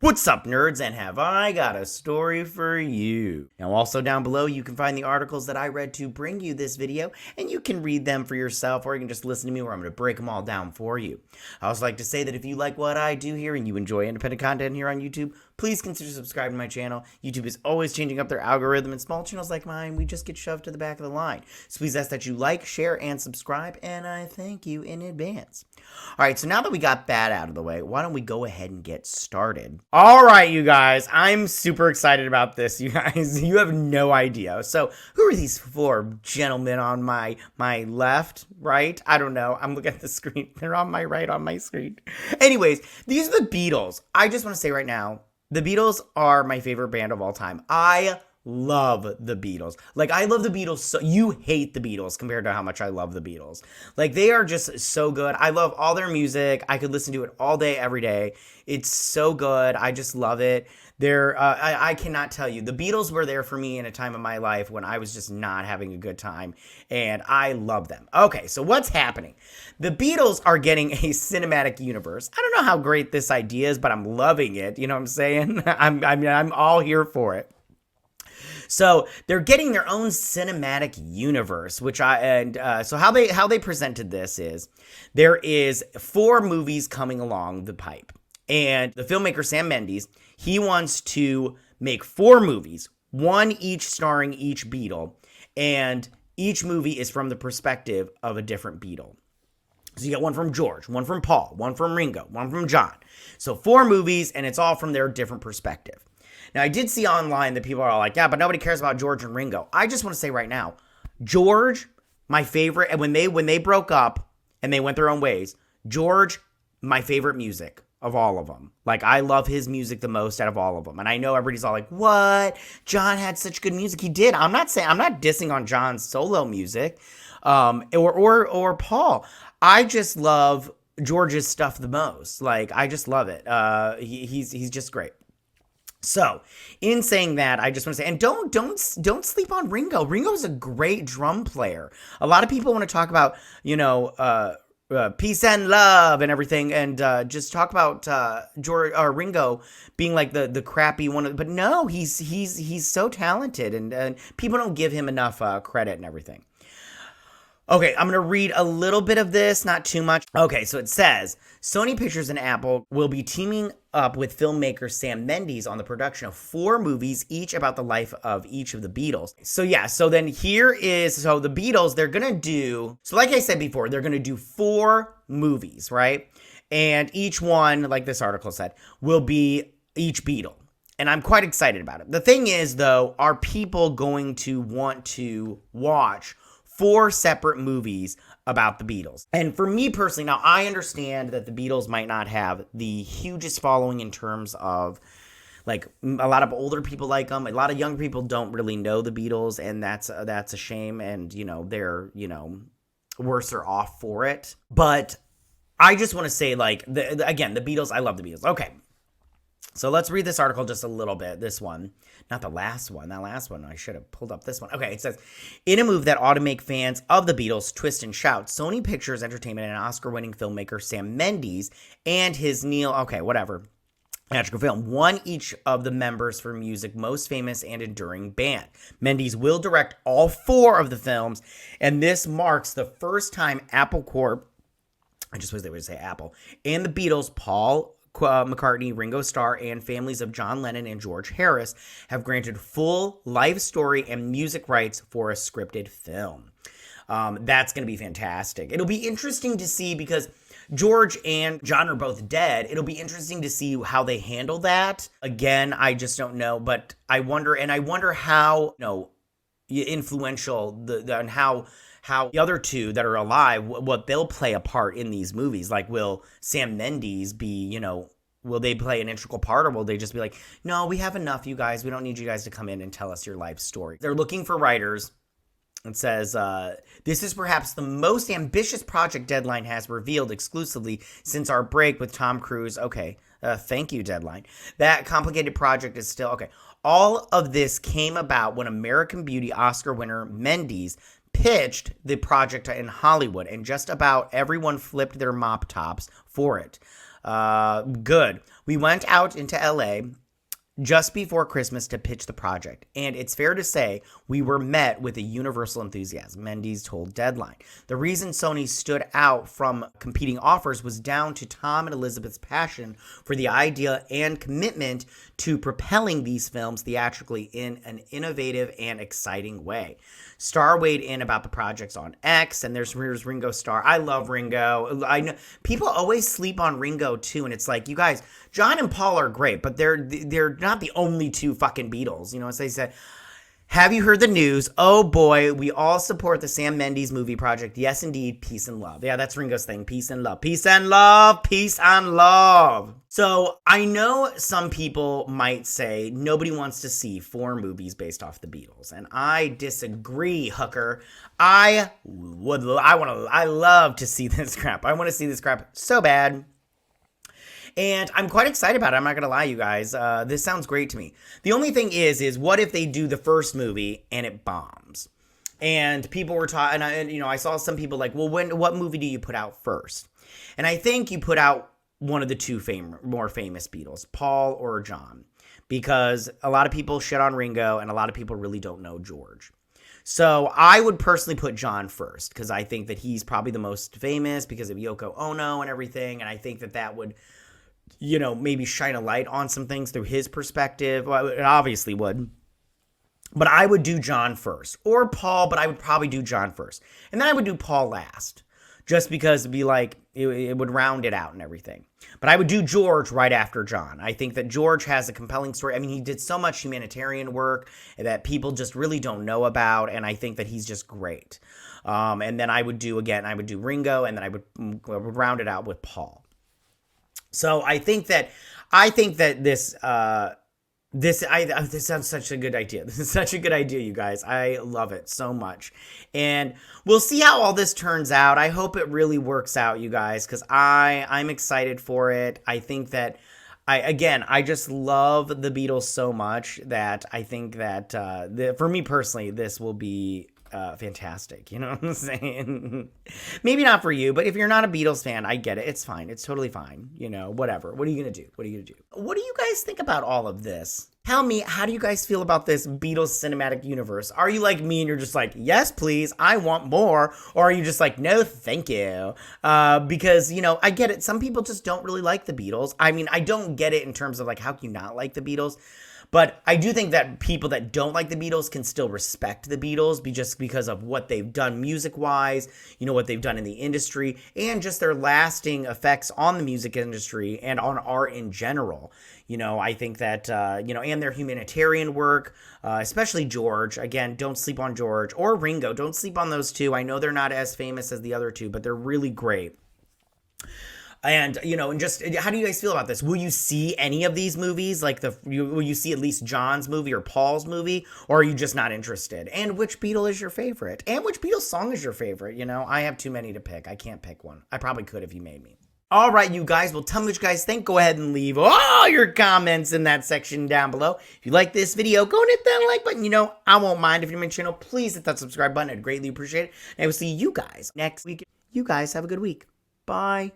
What's up, nerds, and have I got a story for you. Now, also down below, you can find the articles that I read to bring you this video, and you can read them for yourself, or you can just listen to me where I'm going to break them all down for you. I also like to say that if you like what I do here and you enjoy independent content here on YouTube, please consider subscribing to my channel. YouTube is always changing up their algorithm, and small channels like mine, we just get shoved to the back of the line. So please ask that you like, share, and subscribe, and I thank you in advance. Alright, so now that we got that out of the way, why don't we go ahead and get started? Alright, you guys, I'm super excited about this, you guys. You have no idea. So, who are these four gentlemen on my left, right? I don't know. I'm looking at the screen. They're on my right on my screen. Anyways, these are the Beatles. I just want to say right now, the Beatles are my favorite band of all time. I love the Beatles. Like, I love the Beatles so you hate the Beatles compared to how much I love the Beatles. Like, they are just so good. I love all their music. I could listen to it all day, every day. It's so good. I just love it. I cannot tell you. The Beatles were there for me in a time of my life when I was just not having a good time, and I love them. Okay, so what's happening? The Beatles are getting a cinematic universe. I don't know how great this idea is, but I'm loving it. You know what I'm saying? I'm all here for it. So they're getting their own cinematic universe, so how they presented this is there is 4 movies coming along the pipe, and the filmmaker Sam Mendes, he wants to make 4 movies, one each starring each Beatle, and each movie is from the perspective of a different Beatle. So you got one from George, one from Paul, one from Ringo, one from John. So 4 movies, and it's all from their different perspective. Now, I did see online that people are all like, yeah, but nobody cares about George and Ringo. I just want to say right now, George, my favorite, and when they broke up and they went their own ways, George, my favorite music of all of them. Like, I love his music the most out of all of them. And I know everybody's all like, what? John had such good music. He did. I'm not dissing on John's solo music, or Paul. I just love George's stuff the most. Like, I just love it. He's just great. So, in saying that, I just want to say, and don't sleep on Ringo. Ringo's a great drum player. A lot of people want to talk about, peace and love and everything, and just talk about Ringo being like the crappy one. But no, he's so talented, and people don't give him enough credit and everything. Okay, I'm going to read a little bit of this, not too much. Okay, so it says, Sony Pictures and Apple will be teaming up with filmmaker Sam Mendes on the production of 4 movies, each about the life of each of the Beatles. So yeah, so then the Beatles, they're going to do, so like I said before, they're going to do 4 movies, right? And each one, like this article said, will be each Beatle. And I'm quite excited about it. The thing is, though, are people going to want to watch 4 separate movies about the Beatles? And for me personally, now I understand that the Beatles might not have the hugest following in terms of, like, a lot of older people like them. A lot of young people don't really know the Beatles, and that's a shame, and, they're, worse or off for it. But I just want to say, like, again, the Beatles, I love the Beatles. Okay. So let's read this article just a little bit. This one, not the last one. That last one, I should have pulled up this one. Okay, it says, in a move that ought to make fans of the Beatles twist and shout, Sony Pictures Entertainment and Oscar-winning filmmaker Sam Mendes and his theatrical film, won each of the members for music most famous and enduring band. Mendes will direct all 4 of the films, and this marks the first time Apple Corp, I just wish they would say Apple, and the Beatles, Paul McCartney, Ringo Starr, and families of John Lennon and George Harris have granted full life story and music rights for a scripted film. That's going to be fantastic. It'll be interesting to see, because George and John are both dead. It'll be interesting to see how they handle that. Again, I just don't know, but I wonder how influential and how the other 2 that are alive, what they'll play a part in these movies. Like, will Sam Mendes be, will they play an integral part, or will they just be like, no, we have enough, you guys. We don't need you guys to come in and tell us your life story. They're looking for writers. It says, this is perhaps the most ambitious project Deadline has revealed exclusively since our break with Tom Cruise. Okay, thank you, Deadline. That complicated project is still, okay. All of this came about when American Beauty Oscar winner Mendes pitched the project in Hollywood, and just about everyone flipped their mop tops for it. Good. We went out into LA just before Christmas to pitch the project, and it's fair to say we were met with a universal enthusiasm. Mendes told Deadline. The reason Sony stood out from competing offers was down to Tom and Elizabeth's passion for the idea and commitment to propelling these films theatrically in an innovative and exciting way. Starr weighed in about the projects on X, and there's Ringo Starr. I love Ringo. I know people always sleep on Ringo too, and it's like, you guys, John and Paul are great, but they're not the only two fucking Beatles. You know, as they said, have you heard the news? Oh boy, we all support the Sam Mendes movie project. Yes, indeed, peace and love. Yeah, that's Ringo's thing. Peace and love. Peace and love. Peace and love. So I know some people might say nobody wants to see 4 movies based off the Beatles, and I disagree, hooker. I love to see this crap. I want to see this crap so bad. And I'm quite excited about it. I'm not going to lie, you guys. This sounds great to me. The only thing is what if they do the first movie and it bombs? And people were talking, and I saw some people like, well, what movie do you put out first? And I think you put out one of the two more famous Beatles, Paul or John, because a lot of people shit on Ringo and a lot of people really don't know George. So I would personally put John first because I think that he's probably the most famous because of Yoko Ono and everything. And I think that would, maybe shine a light on some things through his perspective. Well, it obviously would. But I would do John first. Or Paul, but I would probably do John first. And then I would do Paul last. Just because it'd be like, it would round it out and everything. But I would do George right after John. I think that George has a compelling story. I mean, he did so much humanitarian work that people just really don't know about. And I think that he's just great. And then I would do Ringo. And then I would round it out with Paul. So I think that this sounds such a good idea. This is such a good idea, you guys. I love it so much. And we'll see how all this turns out. I hope it really works out, you guys, because I'm excited for it. I think that I just love the Beatles so much that I think that for me personally, this will be fantastic. You know what I'm saying? Maybe not for you, but if you're not a Beatles fan, I get it. It's fine. It's totally fine. Whatever. What are you going to do? What do you guys think about all of this? Tell me, how do you guys feel about this Beatles Cinematic Universe? Are you like me and you're just like, yes, please, I want more? Or are you just like, no, thank you? Because, I get it. Some people just don't really like the Beatles. I mean, I don't get it in terms of like, how can you not like the Beatles? But I do think that people that don't like the Beatles can still respect the Beatles just because of what they've done music-wise, what they've done in the industry, and just their lasting effects on the music industry and on art in general. I think that, and their humanitarian work, especially George. Again, don't sleep on George or Ringo. Don't sleep on those two. I know they're not as famous as the other two, but they're really great. And, and just, how do you guys feel about this? Will you see any of these movies? Will you see at least John's movie or Paul's movie? Or are you just not interested? And which Beatle is your favorite? And which Beatles song is your favorite? I have too many to pick. I can't pick one. I probably could if you made me. All right, you guys. Well, tell me what you guys think. Go ahead and leave all your comments in that section down below. If you like this video, go and hit that like button. I won't mind. If you're new to my channel, please hit that subscribe button. I'd greatly appreciate it. And I will see you guys next week. You guys have a good week. Bye.